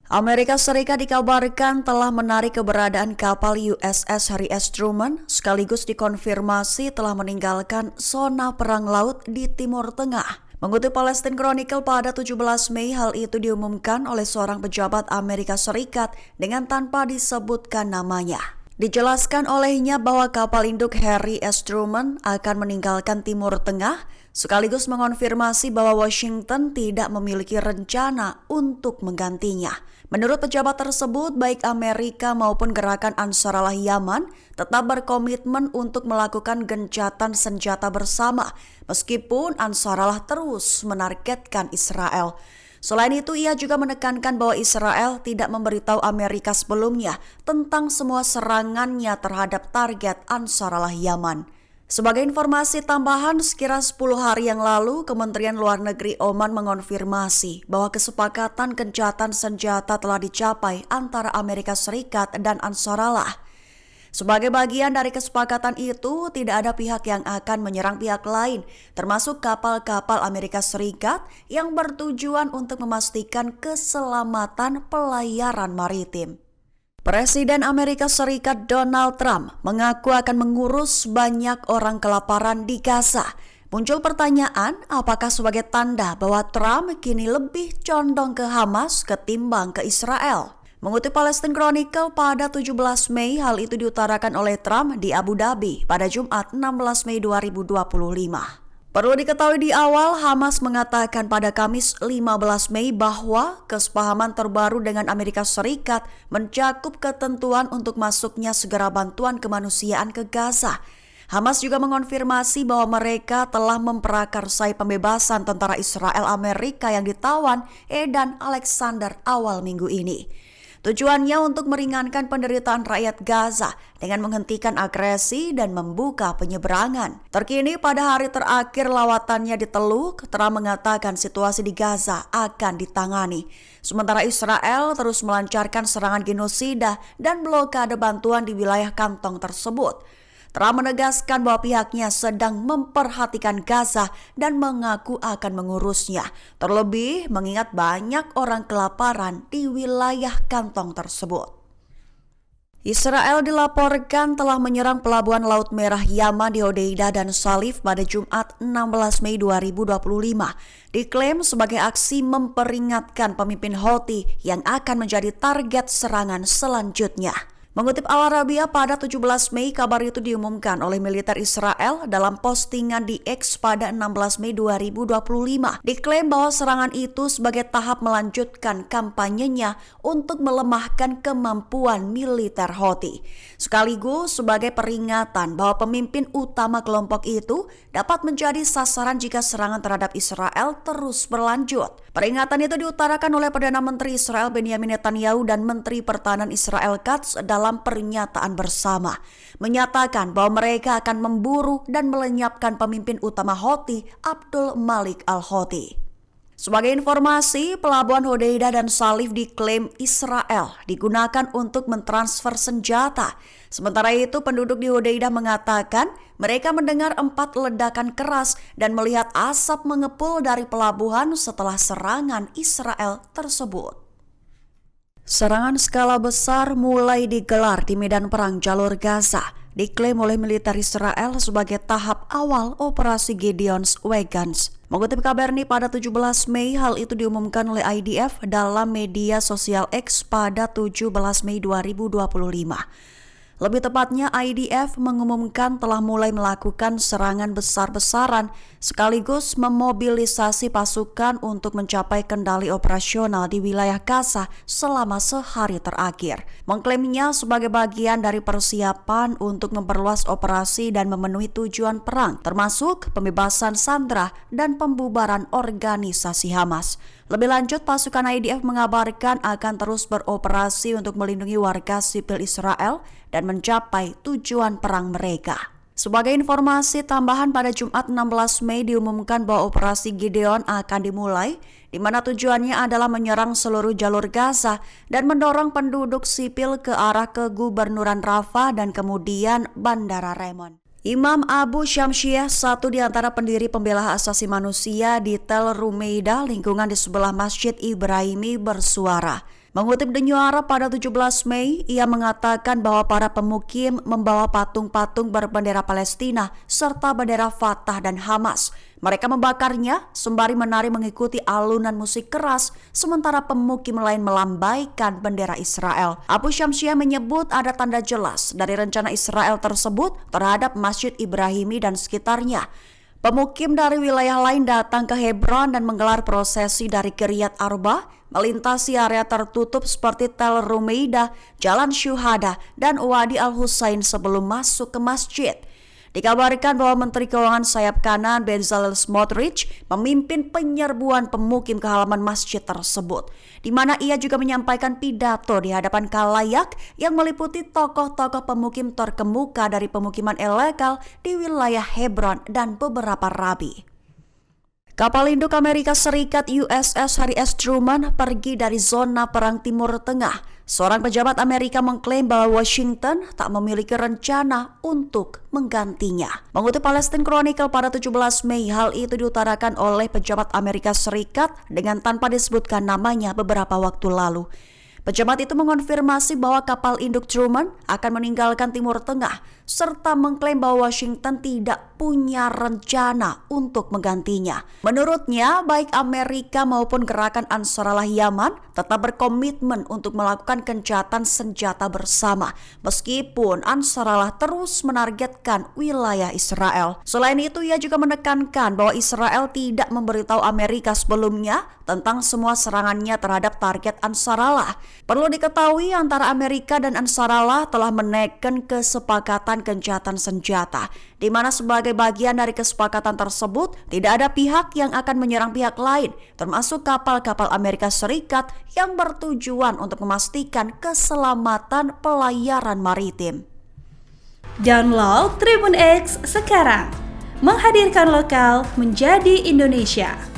Amerika Serikat dikabarkan telah menarik keberadaan kapal USS Harry S. Truman sekaligus dikonfirmasi telah meninggalkan zona perang laut di Timur Tengah. Mengutip Palestine Chronicle pada 17 Mei, hal itu diumumkan oleh seorang pejabat Amerika Serikat dengan tanpa disebutkan namanya. Dijelaskan olehnya bahwa kapal induk Harry S. Truman akan meninggalkan Timur Tengah, sekaligus mengonfirmasi bahwa Washington tidak memiliki rencana untuk menggantinya. Menurut pejabat tersebut, baik Amerika maupun gerakan Ansarallah Yaman tetap berkomitmen untuk melakukan gencatan senjata bersama, meskipun Ansarallah terus menargetkan Israel. Selain itu, ia juga menekankan bahwa Israel tidak memberitahu Amerika sebelumnya tentang semua serangannya terhadap target Ansarallah Yaman. Sebagai informasi tambahan, sekira 10 hari yang lalu, Kementerian Luar Negeri Oman mengonfirmasi bahwa kesepakatan gencatan senjata telah dicapai antara Amerika Serikat dan Ansarallah. Sebagai bagian dari kesepakatan itu, tidak ada pihak yang akan menyerang pihak lain, termasuk kapal-kapal Amerika Serikat yang bertujuan untuk memastikan keselamatan pelayaran maritim. Presiden Amerika Serikat Donald Trump mengaku akan mengurus banyak orang kelaparan di Gaza. Muncul pertanyaan, apakah sebagai tanda bahwa Trump kini lebih condong ke Hamas ketimbang ke Israel? Mengutip Palestine Chronicle pada 17 Mei, hal itu diutarakan oleh Trump di Abu Dhabi pada Jumat 16 Mei 2025. Perlu diketahui di awal, Hamas mengatakan pada Kamis 15 Mei bahwa kesepahaman terbaru dengan Amerika Serikat mencakup ketentuan untuk masuknya segera bantuan kemanusiaan ke Gaza. Hamas juga mengonfirmasi bahwa mereka telah memprakarsai pembebasan tentara Israel Amerika yang ditawan Edan Alexander awal minggu ini. Tujuannya untuk meringankan penderitaan rakyat Gaza dengan menghentikan agresi dan membuka penyeberangan. Terkini pada hari terakhir lawatannya di Teluk, Trump mengatakan situasi di Gaza akan ditangani. Sementara Israel terus melancarkan serangan genosida dan blokade bantuan di wilayah kantong tersebut. Trump menegaskan bahwa pihaknya sedang memperhatikan Gaza dan mengaku akan mengurusnya. Terlebih mengingat banyak orang kelaparan di wilayah kantong tersebut. Israel dilaporkan telah menyerang pelabuhan Laut Merah Yaman di Hodeidah dan Salif pada Jumat 16 Mei 2025. Diklaim sebagai aksi memperingatkan pemimpin Houthi yang akan menjadi target serangan selanjutnya. Mengutip Al Arabiya pada 17 Mei, kabar itu diumumkan oleh militer Israel dalam postingan di X pada 16 Mei 2025. Diklaim bahwa serangan itu sebagai tahap melanjutkan kampanyenya untuk melemahkan kemampuan militer Houthi. Sekaligus sebagai peringatan bahwa pemimpin utama kelompok itu dapat menjadi sasaran jika serangan terhadap Israel terus berlanjut. Peringatan itu diutarakan oleh Perdana Menteri Israel Benjamin Netanyahu dan Menteri Pertahanan Israel Katz dalam pernyataan bersama, menyatakan bahwa mereka akan memburu dan melenyapkan pemimpin utama Houthi, Abdul Malik al-Houthi. Sebagai informasi, pelabuhan Hodeidah dan Salif diklaim Israel digunakan untuk mentransfer senjata. Sementara itu, penduduk di Hodeidah mengatakan mereka mendengar 4 ledakan keras dan melihat asap mengepul dari pelabuhan setelah serangan Israel tersebut. Serangan skala besar mulai digelar di medan perang jalur Gaza, diklaim oleh militer Israel sebagai tahap awal operasi Gideon's Wagons. Mengutip Kabarni pada 17 Mei, hal itu diumumkan oleh IDF dalam media sosial X pada 17 Mei 2025. Lebih tepatnya, IDF mengumumkan telah mulai melakukan serangan besar-besaran sekaligus memobilisasi pasukan untuk mencapai kendali operasional di wilayah Gaza selama sehari terakhir. Mengklaimnya sebagai bagian dari persiapan untuk memperluas operasi dan memenuhi tujuan perang, termasuk pembebasan sandera dan pembubaran organisasi Hamas. Lebih lanjut, pasukan IDF mengabarkan akan terus beroperasi untuk melindungi warga sipil Israel dan mencapai tujuan perang mereka. Sebagai informasi tambahan, pada Jumat 16 Mei diumumkan bahwa operasi Gideon akan dimulai, di mana tujuannya adalah menyerang seluruh jalur Gaza dan mendorong penduduk sipil ke arah kegubernuran Rafah dan kemudian Bandara Ramon. Imam Abu Syamsiah, satu di antara pendiri pembela hak asasi manusia di Tel Rumeida, lingkungan di sebelah Masjid Ibrahimi, bersuara, Mengutip The New Arab pada 17 Mei, ia mengatakan bahwa para pemukim membawa patung-patung berbendera Palestina serta bendera Fatah dan Hamas. Mereka membakarnya sembari menari mengikuti alunan musik keras, sementara pemukim lain melambaikan bendera Israel. Abu Syamsiah menyebut ada tanda jelas dari rencana Israel tersebut terhadap Masjid Ibrahimi dan sekitarnya. Pemukim dari wilayah lain datang ke Hebron dan menggelar prosesi dari Kiryat Arba, melintasi area tertutup seperti Tel Rumeida, Jalan Syuhada, dan Wadi Al-Husain sebelum masuk ke masjid. Dikabarkan bahwa Menteri Keuangan sayap kanan Bezalel Smotrich memimpin penyerbuan pemukim ke halaman masjid tersebut, di mana ia juga menyampaikan pidato di hadapan khalayak yang meliputi tokoh-tokoh pemukim terkemuka dari pemukiman ilegal di wilayah Hebron dan beberapa rabi. Kapal induk Amerika Serikat USS Harry S. Truman pergi dari zona perang Timur Tengah. Seorang pejabat Amerika mengklaim bahwa Washington tak memiliki rencana untuk menggantinya. Mengutip Palestine Chronicle pada 17 Mei, hal itu diutarakan oleh pejabat Amerika Serikat dengan tanpa disebutkan namanya beberapa waktu lalu. Pejabat itu mengonfirmasi bahwa kapal induk Truman akan meninggalkan Timur Tengah serta mengklaim bahwa Washington tidak punya rencana untuk menggantinya. Menurutnya, baik Amerika maupun gerakan Ansarallah Yaman tetap berkomitmen untuk melakukan gencatan senjata bersama, meskipun Ansarallah terus menargetkan wilayah Israel. Selain itu, ia juga menekankan bahwa Israel tidak memberitahu Amerika sebelumnya tentang semua serangannya terhadap target Ansarallah. Perlu diketahui antara Amerika dan Ansarallah telah menekan kesepakatan gencatan senjata, di mana sebagai bagian dari kesepakatan tersebut tidak ada pihak yang akan menyerang pihak lain, termasuk kapal-kapal Amerika Serikat yang bertujuan untuk memastikan keselamatan pelayaran maritim. Download Tribun X sekarang, menghadirkan lokal menjadi Indonesia.